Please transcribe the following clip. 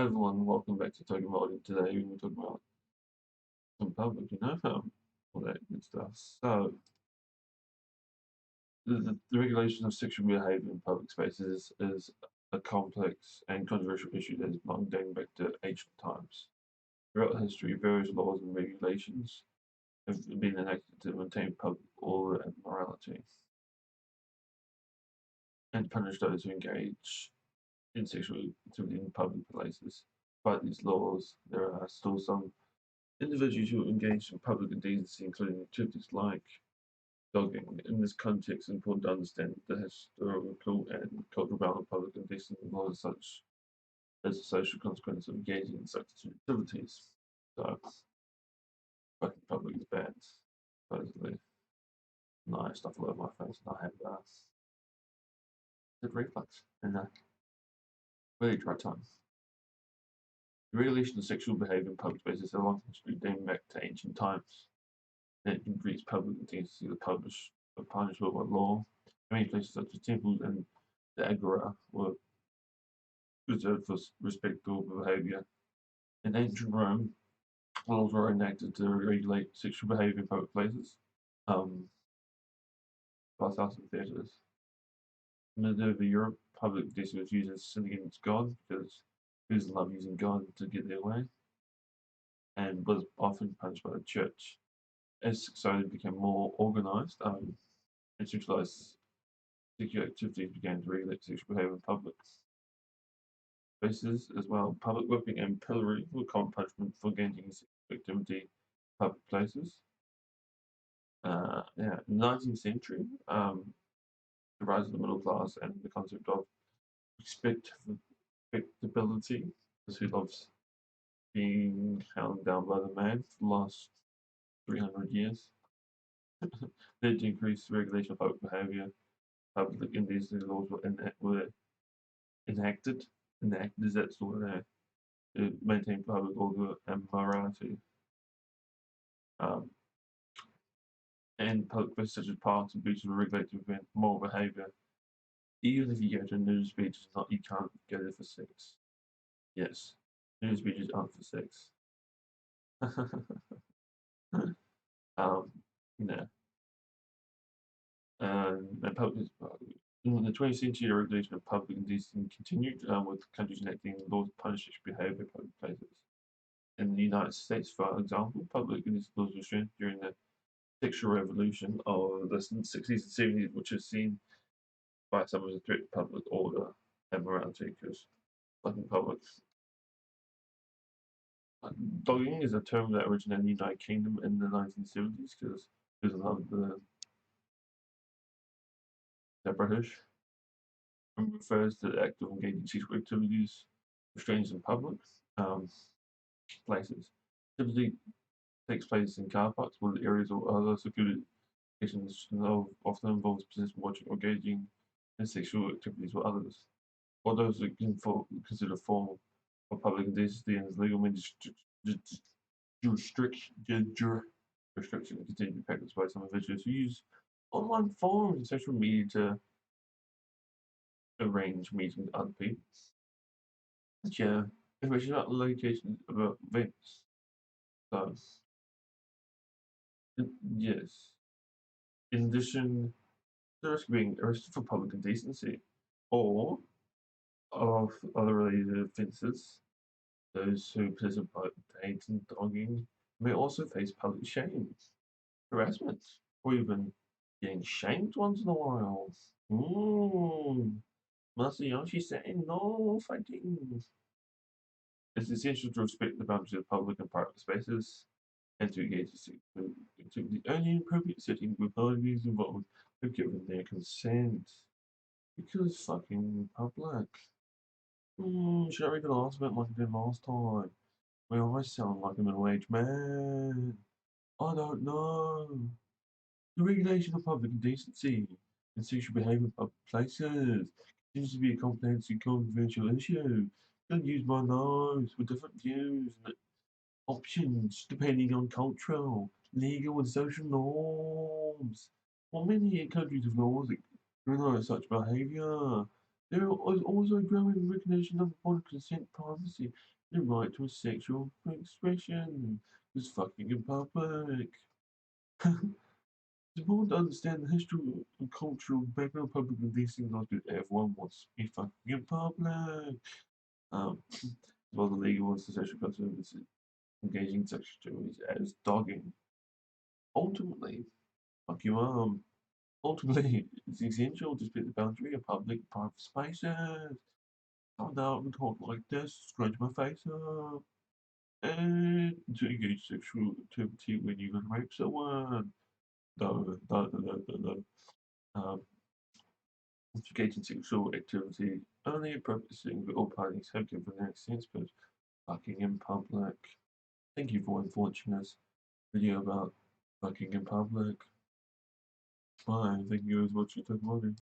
Everyone, welcome back to Talking About It. Today we're talking about some public, all that good stuff. So, the regulation of sexual behaviour in public spaces is a complex and controversial issue that has long dating back to ancient times. Throughout history, various laws and regulations have been enacted to maintain public order and morality, and punish those who engage in sexual activity in public places. Despite these laws, there are still some individuals who engage in public indecency, including activities like dogging. In this context, it's important to understand the historical and cultural balance of public indecency laws such as the social consequence of engaging in such activities. So, fucking public is bad, supposedly. No, stuff all over my face, and I have good reflux and a really dry tongue. The regulation of sexual behaviour in public spaces has a long history dating back to ancient times. It increased public indecency punishable by law. Many places such as temples and the agora were reserved for respectable behaviour. In ancient Rome, laws were enacted to regulate sexual behaviour in public places, bathhouses and theatres. In medieval Europe, public indecency was used as sin against God because Jews love using God to get their way, and was often punished by the church. As society became more organised and centralised, sexual activities began to regulate sexual behaviour in public spaces as well. Public whipping and pillory were common punishment for engaging in sexual activity in public places. In the 19th century, the rise of the middle class and the concept of respectability, because who loves being held down by the man for the last 300 years, led to increased regulation of public behaviour. Public indecency laws were enacted. Enacted is that sort of to maintain public order and morality. And public places such as parks and beaches were regulated to prevent moral behaviour. Even if you go to a nudist beach, you can't go there for sex. Yes, nudist beaches aren't for sex. Yeah. And public in the 20th century, the regulation of public indecency continued, with countries enacting laws to punish such behaviour in public places. In the United States, for example, public indecency laws were strengthened during the sexual revolution of the 60s and 70s, which is seen by some as a threat to public order and morality, because fucking public. Dogging is a term that originated in the United Kingdom in the 1970s because of the British, and refers to the act of engaging in sexual activities with strangers in public places. Typically takes place in car parks, wooded areas, or other secluded locations. Often involves possessing, watching, or engaging in sexual activities with others. Or those that consider a form of public indecency and is legal means restriction continue to be practiced by some individuals who use online forums and social media to arrange meetings with other people. Share information about locations about events. So, yes. In addition, the risk of being arrested for public indecency or of other related offences. Those who participate in dogging may also face public shame, harassment, or even getting shamed once in a while. Masayoshi saying no fighting. It's essential to respect the boundaries of public and private spaces and to engage in activity only in appropriate setting with parties involved have given their consent. Because fucking public. Should I read the last bit like I did last time? We always sound like a middle-aged man. I don't know. The regulation of public indecency and sexual behaviour in public places continues to be a comprehensive controversial issue. Don't use my nose with different views and options depending on cultural, legal, and social norms. While many countries have laws that criminalise such behaviour, There is also a growing recognition of upon consent, privacy, and the right to a sexual expression. Just fucking in public. It's important to understand the history and cultural background of public and these things not that everyone wants to be fucking in public. As well the legal ones, the social consequences, engaging in sexual activities as dogging. Ultimately, fuck you ultimately it's essential to split the boundary of public and private spaces. I'm not and talk like this, scrunch my face up, and to engage sexual activity when you're gonna rape someone. No, no, no, no, no, no. Um, Instigating sexual activity only a practicing that all parties have given their consent, but fucking in public. Thank you for watching this video about fucking in public. Bye. Thank you for watching.